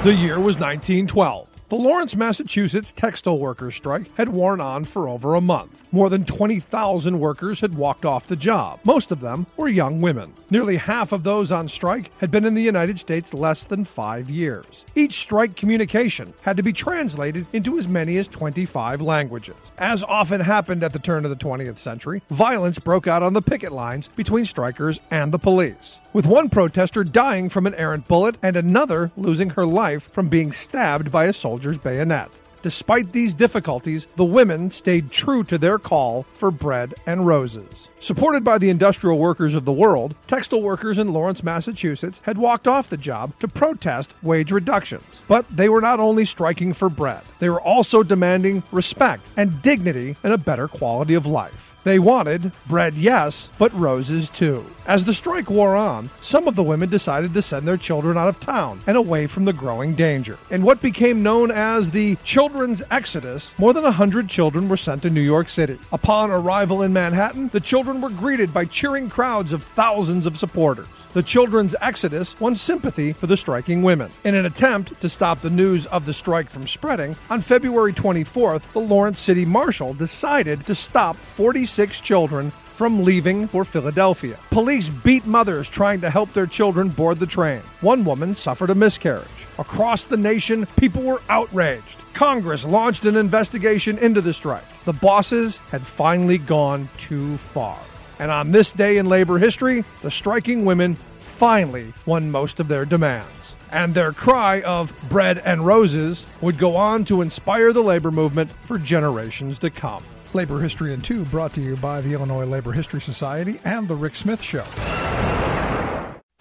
The year was 1912. The Lawrence, Massachusetts textile workers' strike had worn on for over a month. More than 20,000 workers had walked off the job. Most of them were young women. Nearly half of those on strike had been in the United States less than 5 years. Each strike communication had to be translated into as many as 25 languages. As often happened at the turn of the 20th century, violence broke out on the picket lines between strikers and the police, with one protester dying from an errant bullet and another losing her life from being stabbed by a soldier's bayonet. Despite these difficulties, the women stayed true to their call for bread and roses. Supported by the industrial workers of the world, textile workers in Lawrence, Massachusetts had walked off the job to protest wage reductions. But they were not only striking for bread, they were also demanding respect and dignity and a better quality of life. They wanted bread, yes, but roses too. As the strike wore on, some of the women decided to send their children out of town and away from the growing danger. In what became known as the Children's children's exodus, more than 100 children were sent to New York City. Upon arrival in Manhattan, the children were greeted by cheering crowds of thousands of supporters. The children's exodus won sympathy for the striking women. In an attempt to stop the news of the strike from spreading, on February 24th, the Lawrence City Marshal decided to stop 46 children from leaving for Philadelphia. Police beat mothers trying to help their children board the train. One woman suffered a miscarriage. Across the nation, people were outraged. Congress launched an investigation into the strike. The bosses had finally gone too far. And on this day in labor history, the striking women finally won most of their demands. And their cry of bread and roses would go on to inspire the labor movement for generations to come. Labor History in 2 brought to you by the Illinois Labor History Society and The Rick Smith Show.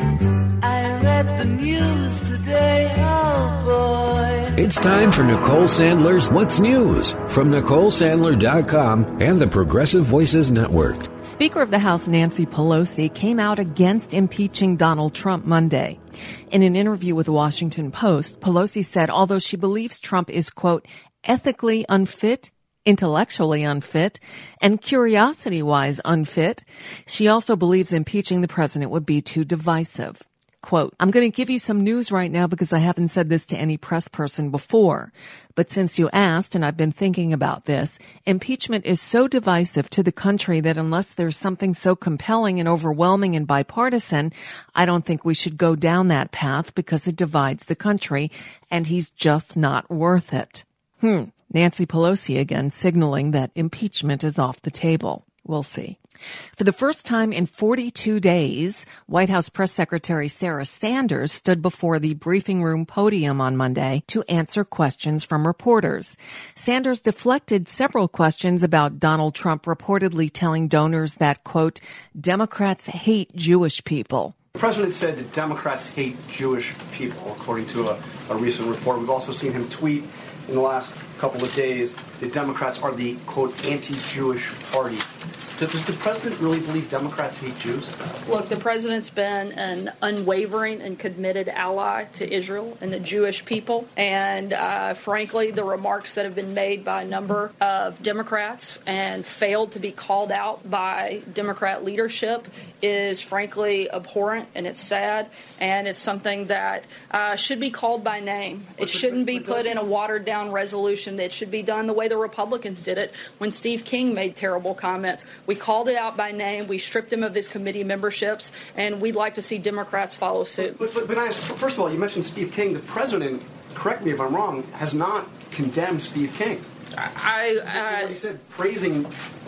I read the news today, oh boy. It's time for Nicole Sandler's What's News from NicoleSandler.com and the Progressive Voices Network. Speaker of the House Nancy Pelosi came out against impeaching Donald Trump Monday. In an interview with the Washington Post, Pelosi said although she believes Trump is, quote, ethically unfit, intellectually unfit, and curiosity-wise unfit, she also believes impeaching the president would be too divisive. Quote, I'm going to give you some news right now because I haven't said this to any press person before. But since you asked, and I've been thinking about this, impeachment is so divisive to the country that unless there's something so compelling and overwhelming and bipartisan, I don't think we should go down that path because it divides the country, and he's just not worth it. Nancy Pelosi again signaling that impeachment is off the table. We'll see. For the first time in 42 days, White House Press Secretary Sarah Sanders stood before the briefing room podium on Monday to answer questions from reporters. Sanders deflected several questions about Donald Trump reportedly telling donors that, quote, Democrats hate Jewish people. The president said that Democrats hate Jewish people, according to a recent report. We've also seen him tweet in the last couple of days that Democrats are the, quote, anti-Jewish party. Does the president really believe Democrats hate Jews? Look, the president's been an unwavering and committed ally to Israel and the Jewish people. And frankly, the remarks that have been made by a number of Democrats and failed to be called out by Democrat leadership is frankly abhorrent, and it's sad, and it's something that should be called by name. It shouldn't be put in a watered-down resolution. It should be done the way the Republicans did it when Steve King made terrible comments. We called it out by name. We stripped him of his committee memberships, and we'd like to see Democrats follow suit. But first of all, you mentioned Steve King. The president, correct me if I'm wrong, has not condemned Steve King. He said praising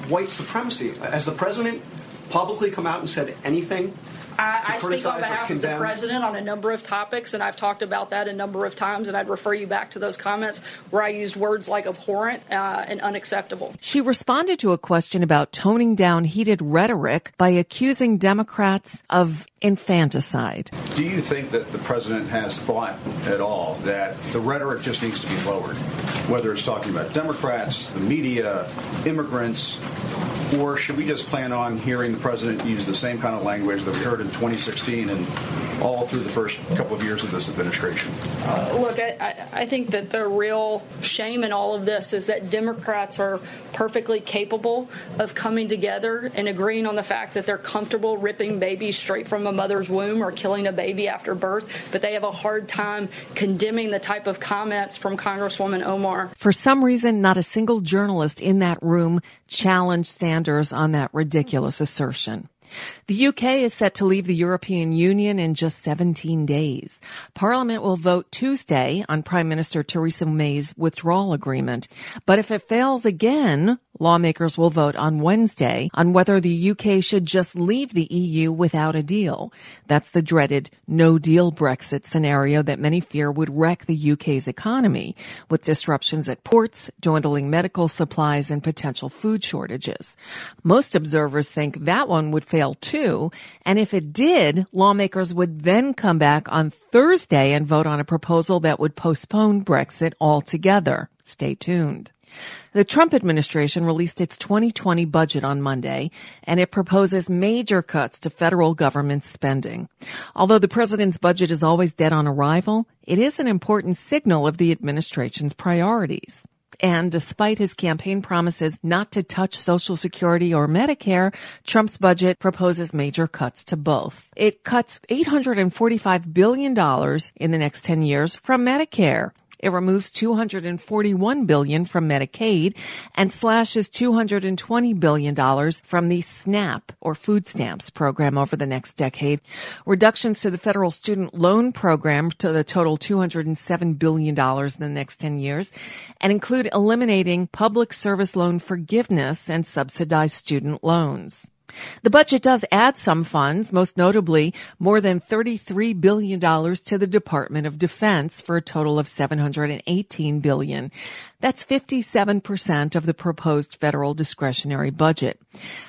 white supremacy. Has the president publicly come out and said anything? I speak on behalf of the president on a number of topics, and I've talked about that a number of times, and I'd refer you back to those comments where I used words like abhorrent and unacceptable. She responded to a question about toning down heated rhetoric by accusing Democrats of infanticide. Do you think that the president has thought at all that the rhetoric just needs to be lowered, whether it's talking about Democrats, the media, immigrants, or should we just plan on hearing the president use the same kind of language that we heard in 2016 and all through the first couple of years of this administration? Look, I think that the real shame in all of this is that Democrats are perfectly capable of coming together and agreeing on the fact that they're comfortable ripping babies straight from a mother's womb or killing a baby after birth, but they have a hard time condemning the type of comments from Congresswoman Omar. For some reason, not a single journalist in that room challenged Sanders on that ridiculous assertion. The UK is set to leave the European Union in just 17 days. Parliament will vote Tuesday on Prime Minister Theresa May's withdrawal agreement. But if it fails again, lawmakers will vote on Wednesday on whether the UK should just leave the EU without a deal. That's the dreaded no-deal Brexit scenario that many fear would wreck the UK's economy, with disruptions at ports, dwindling medical supplies, and potential food shortages. Most observers think that one would fail too, and if it did, lawmakers would then come back on Thursday and vote on a proposal that would postpone Brexit altogether. Stay tuned. The Trump administration released its 2020 budget on Monday, and it proposes major cuts to federal government spending. Although the president's budget is always dead on arrival, it is an important signal of the administration's priorities. And despite his campaign promises not to touch Social Security or Medicare, Trump's budget proposes major cuts to both. It cuts $845 billion in the next 10 years from Medicare. It removes $241 billion from Medicaid and slashes $220 billion from the SNAP, or food stamps, program over the next decade. Reductions to the federal student loan program to the total $207 billion in the next 10 years and include eliminating public service loan forgiveness and subsidized student loans. The budget does add some funds, most notably more than $33 billion to the Department of Defense for a total of $718 billion. That's 57% of the proposed federal discretionary budget.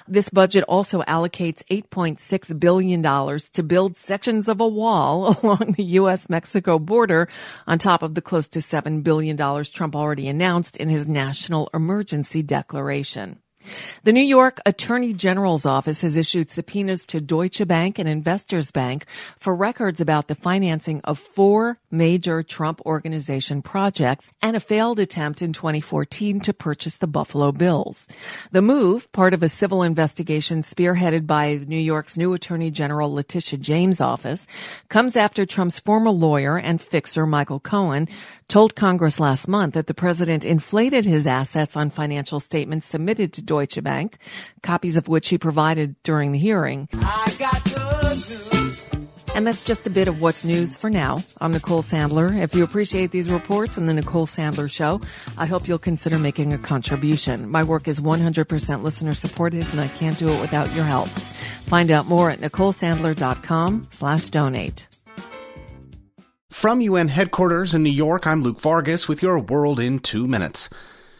This budget also allocates $8.6 billion to build sections of a wall along the U.S.-Mexico border on top of the close to $7 billion Trump already announced in his national emergency declaration. The New York Attorney General's office has issued subpoenas to Deutsche Bank and Investors Bank for records about the financing of 4 major Trump Organization projects and a failed attempt in 2014 to purchase the Buffalo Bills. The move, part of a civil investigation spearheaded by New York's new Attorney General Letitia James' office, comes after Trump's former lawyer and fixer Michael Cohen told Congress last month that the president inflated his assets on financial statements submitted to Deutsche Bank, copies of which he provided during the hearing. And that's just a bit of what's news for now. I'm Nicole Sandler. If you appreciate these reports and the Nicole Sandler Show, I hope you'll consider making a contribution. My work is 100% listener supported, and I can't do it without your help. Find out more at NicoleSandler.com/donate. From UN headquarters in New York, I'm Luke Vargas with your World in 2 minutes.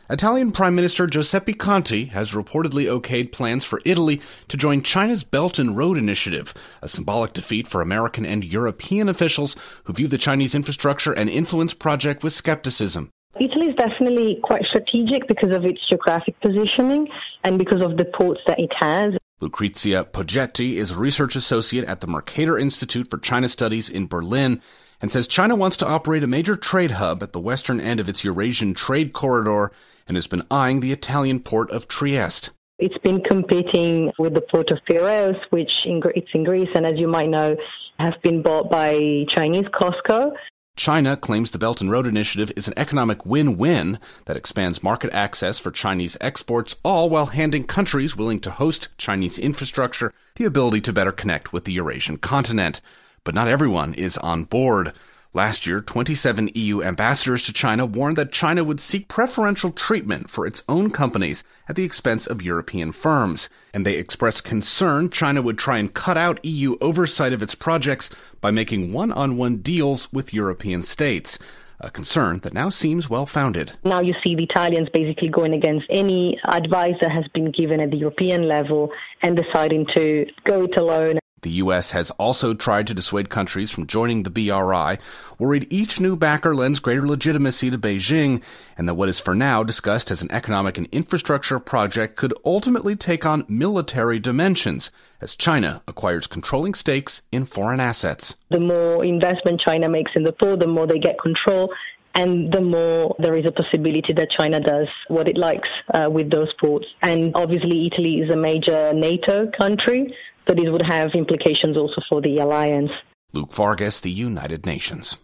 Italian Prime Minister Giuseppe Conte has reportedly okayed plans for Italy to join China's Belt and Road Initiative, a symbolic defeat for American and European officials who view the Chinese infrastructure and influence project with skepticism. Italy is definitely quite strategic because of its geographic positioning and because of the ports that it has. Lucrezia Poggetti is a research associate at the Mercator Institute for China Studies in Berlin and says China wants to operate a major trade hub at the western end of its Eurasian trade corridor and has been eyeing the Italian port of Trieste. It's been competing with the port of Piraeus, which it's in Greece, and as you might know, has been bought by Chinese Costco. China claims the Belt and Road Initiative is an economic win-win that expands market access for Chinese exports, all while handing countries willing to host Chinese infrastructure the ability to better connect with the Eurasian continent. But not everyone is on board. Last year, 27 EU ambassadors to China warned that China would seek preferential treatment for its own companies at the expense of European firms, and they expressed concern China would try and cut out EU oversight of its projects by making one-on-one deals with European states, a concern that now seems well-founded. Now you see the Italians basically going against any advice that has been given at the European level and deciding to go it alone. The U.S. has also tried to dissuade countries from joining the BRI, worried each new backer lends greater legitimacy to Beijing, and that what is for now discussed as an economic and infrastructure project could ultimately take on military dimensions as China acquires controlling stakes in foreign assets. The more investment China makes in the port, the more they get control, and the more there is a possibility that China does what it likes with those ports. And obviously Italy is a major NATO country, so this would have implications also for the alliance. Luke Vargas, The United Nations.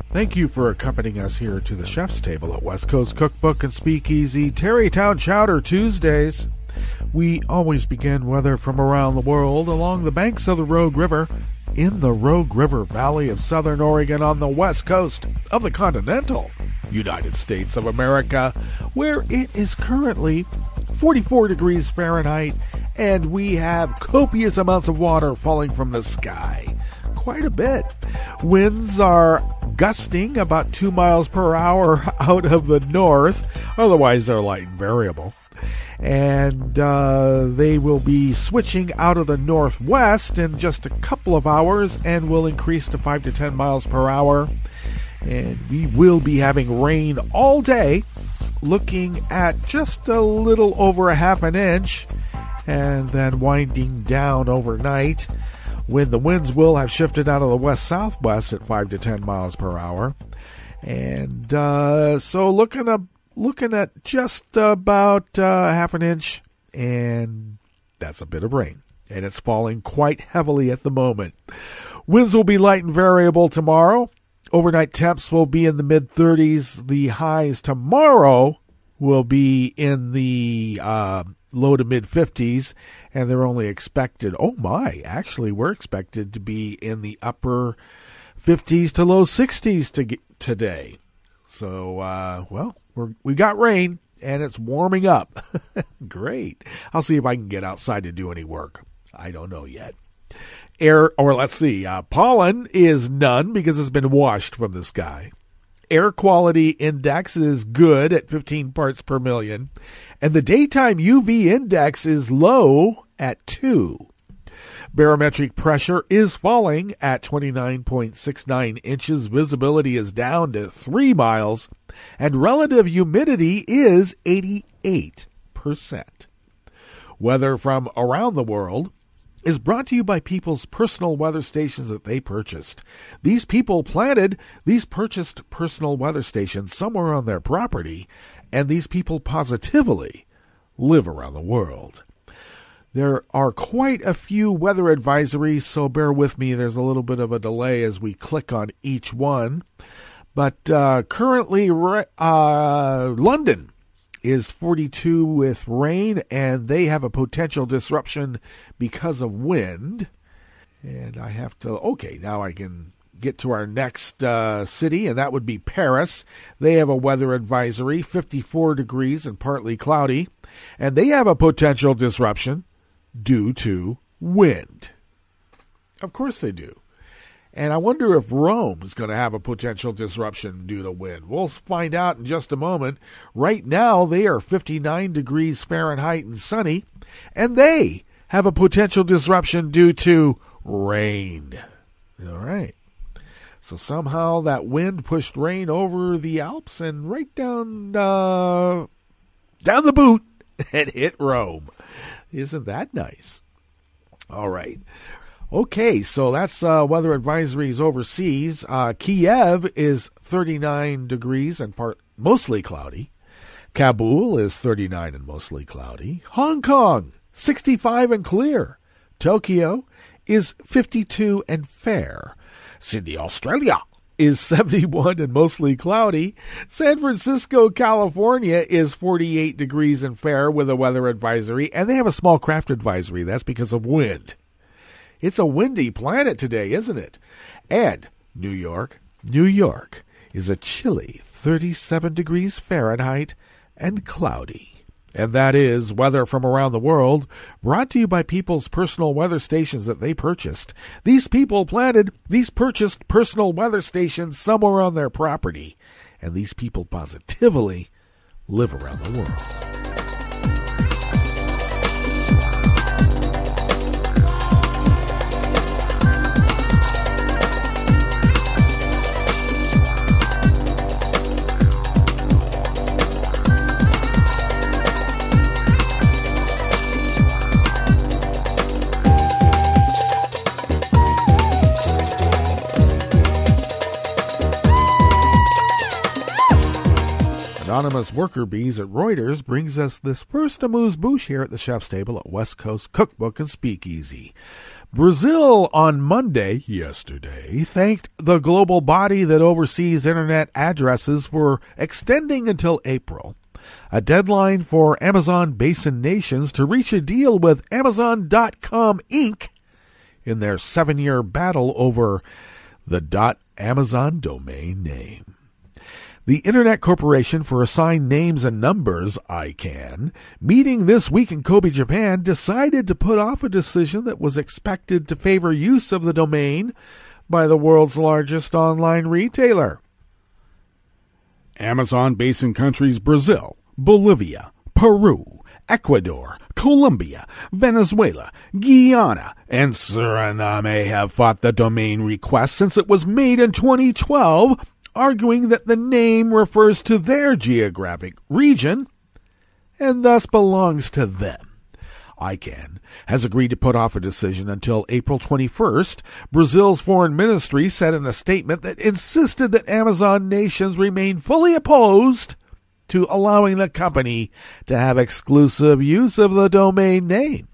Thank you for accompanying us here to the chef's table at West Coast Cookbook and Speakeasy, Tarrytown Chowder Tuesdays. We always begin weather from around the world along the banks of the Rogue River, in the Rogue River Valley of Southern Oregon on the west coast of the continental United States of America, where it is currently 44 degrees Fahrenheit and we have copious amounts of water falling from the sky. Quite a bit. Winds are gusting about 2 miles per hour out of the north. Otherwise, they're light and variable. And they will be switching out of the northwest in just a couple of hours and will increase to 5 to 10 miles per hour. And we will be having rain all day, looking at just a little over a half an inch, and then winding down overnight when the winds will have shifted out of the west-southwest at 5 to 10 miles per hour. And so looking at just about half an inch, and that's a bit of rain. And it's falling quite heavily at the moment. Winds will be light and variable tomorrow. Overnight temps will be in the mid-30s. The highs tomorrow will be in the low to mid-50s, and they're only expected, we're expected to be in the upper 50s to low 60s today. So, we got rain, and it's warming up. Great. I'll see if I can get outside to do any work. I don't know yet. Pollen is none because it's been washed from the sky. Air quality index is good at 15 parts per million, and the daytime UV index is low at 2. Barometric pressure is falling at 29.69 inches. Visibility is down to 3 miles, and relative humidity is 88%. Weather from around the world is brought to you by people's personal weather stations that they purchased. These people purchased personal weather stations somewhere on their property, and these people positively live around the world. There are quite a few weather advisories, so bear with me. There's a little bit of a delay as we click on each one. But currently, London is 42 with rain, and they have a potential disruption because of wind. And I have to, now I can get to our next city, and that would be Paris. They have a weather advisory, 54 degrees and partly cloudy, and they have a potential disruption due to wind. Of course they do. And I wonder if Rome is going to have a potential disruption due to wind. We'll find out in just a moment. Right now, they are 59 degrees Fahrenheit and sunny, and they have a potential disruption due to rain. All right. So somehow that wind pushed rain over the Alps and right down the boot and hit Rome. Isn't that nice? All right. Okay, so that's weather advisories overseas. Kiev is 39 degrees and mostly cloudy. Kabul is 39 and mostly cloudy. Hong Kong, 65 and clear. Tokyo is 52 and fair. Sydney, Australia is 71 and mostly cloudy. San Francisco, California is 48 degrees and fair with a weather advisory, and they have a small craft advisory. That's because of wind. It's a windy planet today, isn't it? And New York is a chilly 37 degrees Fahrenheit and cloudy. And that is weather from around the world, brought to you by people's personal weather stations that they purchased. These people purchased personal weather stations somewhere on their property, and these people positively live around the world. Anonymous worker bees at Reuters brings us this first amuse-bouche here at the chef's table at West Coast Cookbook and Speakeasy. Brazil on Monday, yesterday, thanked the global body that oversees internet addresses for extending until April a deadline for Amazon basin nations to reach a deal with Amazon.com Inc. in their 7-year battle over the .amazon domain name. The Internet Corporation for Assigned Names and Numbers, ICANN, meeting this week in Kobe, Japan, decided to put off a decision that was expected to favor use of the domain by the world's largest online retailer. Amazon basin countries Brazil, Bolivia, Peru, Ecuador, Colombia, Venezuela, Guyana, and Suriname have fought the domain request since it was made in 2012, arguing that the name refers to their geographic region and thus belongs to them. ICANN has agreed to put off a decision until April 21st. Brazil's foreign ministry said in a statement that insisted that Amazon nations remain fully opposed to allowing the company to have exclusive use of the domain name.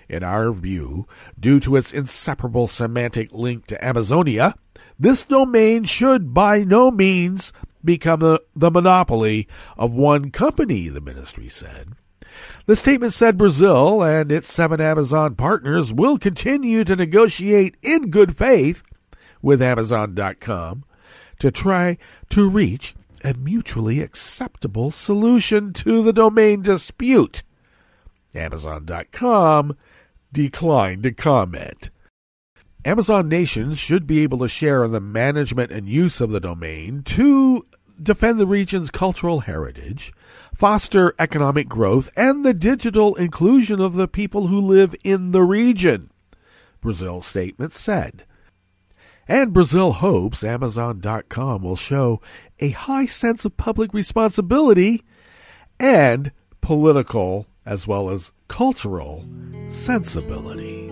In our view, due to its inseparable semantic link to Amazonia, this domain should by no means become the monopoly of one company, the ministry said. The statement said Brazil and its 7 Amazon partners will continue to negotiate in good faith with Amazon.com to try to reach a mutually acceptable solution to the domain dispute. Amazon.com declined to comment. Amazon nations should be able to share in the management and use of the domain to defend the region's cultural heritage, foster economic growth, and the digital inclusion of the people who live in the region, Brazil's statement said. And Brazil hopes Amazon.com will show a high sense of public responsibility and political as well as cultural sensibility.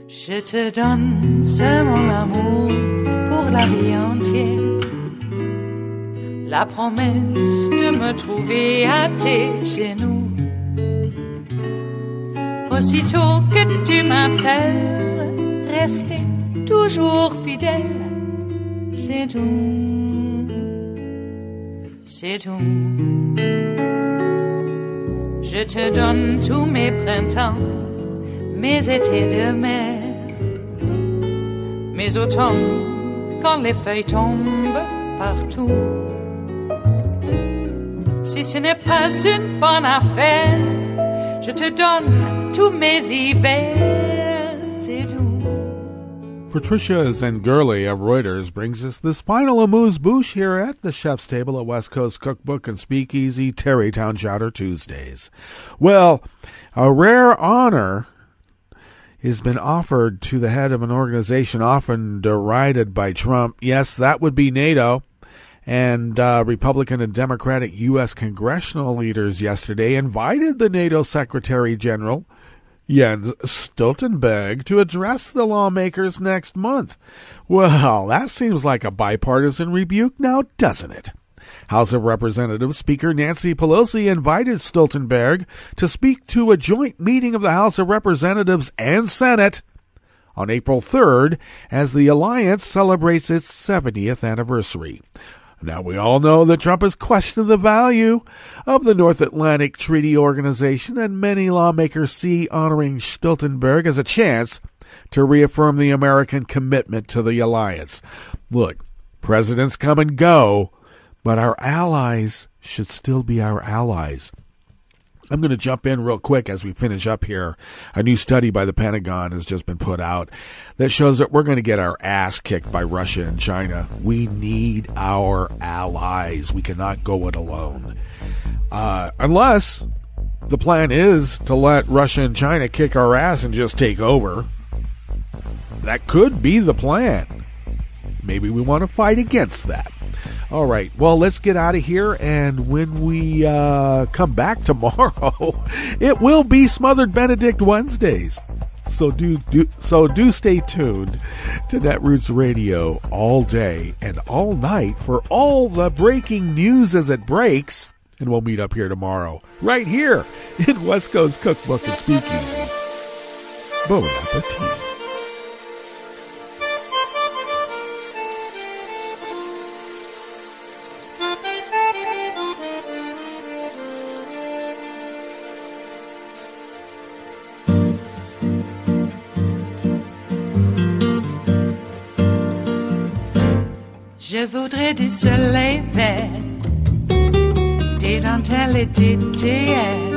Je te donne ce mon amour pour la vie entière, la promesse de me trouver à tes genoux. Aussitôt que tu m'appelles, rester toujours fidèle, c'est tout, c'est tout. Je te donne tous mes printemps, mes étés de mer, mes automnes quand les feuilles tombent partout. Si ce n'est pas une bonne affaire, je te donne tous mes hivers, c'est tout. Patricia Zengurli of Reuters brings us this final amuse-bouche here at the Chef's Table at West Coast Cookbook and Speakeasy, Tarrytown Chowder Tuesdays. Well, a rare honor has been offered to the head of an organization often derided by Trump. Yes, that would be NATO. And Republican and Democratic U.S. congressional leaders yesterday invited the NATO Secretary General, Jens Stoltenberg, to address the lawmakers next month. Well, that seems like a bipartisan rebuke now, doesn't it? House of Representatives Speaker Nancy Pelosi invited Stoltenberg to speak to a joint meeting of the House of Representatives and Senate on April 3rd as the alliance celebrates its 70th anniversary. Now, we all know that Trump has questioned the value of the North Atlantic Treaty Organization, and many lawmakers see honoring Stoltenberg as a chance to reaffirm the American commitment to the alliance. Look, presidents come and go, but our allies should still be our allies. I'm going to jump in real quick as we finish up here. A new study by the Pentagon has just been put out that shows that we're going to get our ass kicked by Russia and China. We need our allies. We cannot go it alone. Unless the plan is to let Russia and China kick our ass and just take over. That could be the plan. Maybe we want to fight against that. All right, well, let's get out of here, and when we come back tomorrow, it will be Smothered Benedict Wednesdays. So do stay tuned to Netroots Radio all day and all night for all the breaking news as it breaks, and we'll meet up here tomorrow, right here in West Coast Cookbook and Speakeasy. Bon appetit. Je voudrais du soleil vert, des des dentelles et des théières,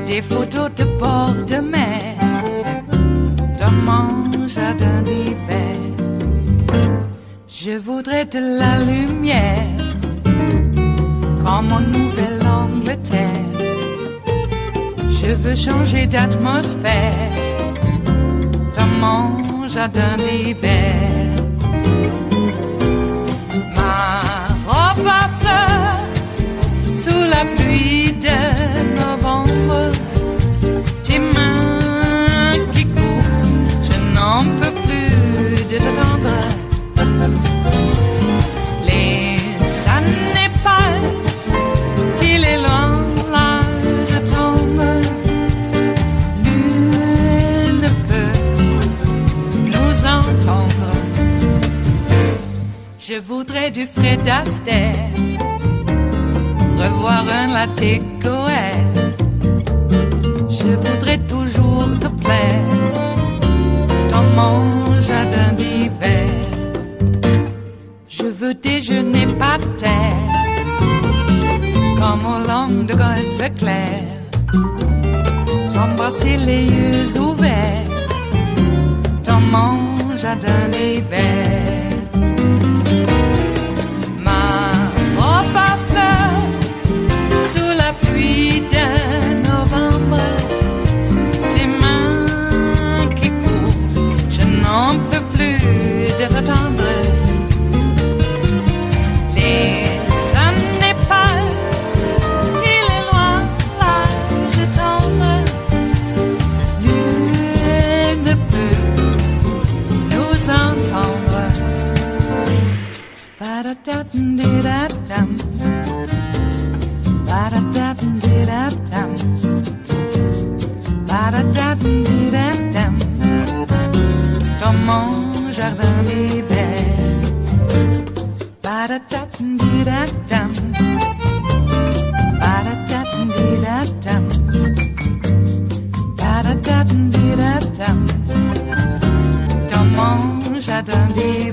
des photos de bord de mer, dans mon jardin d'hiver. Je voudrais de la lumière, comme en Nouvelle-Angleterre. Je veux changer d'atmosphère, dans mon jardin d'hiver. Ma robe à fleurs, sous la pluie de novembre, tes mains qui courent, je n'en peux plus de t'attendre. Les années passent, qu'il est loin, là je tombe. Nul ne peut nous entendre. Je voudrais du Fred Astaire, revoir un latte Goël. Je voudrais toujours te plaire dans mon jardin d'hiver. Je veux déjeuner par terre, comme au long de golfe clair, t'embrasser les yeux ouverts dans mon jardin d'hiver. Ma robe à fleurs, sous la pluie de novembre, tes mains qui courent, je n'en peux plus de t'attendre. Ba-da-da-dum-di-da-dum, ba-da-da-dum-di-da-dum, ba-da-da-dum-di-da-dum, dans mon jardin d'hiver. Ba-da-da-dum-di-da-dum, ba-da-da-dum-di-da-dum, ba-da-da-dum-di-da-dum, dans mon jardin d'hiver.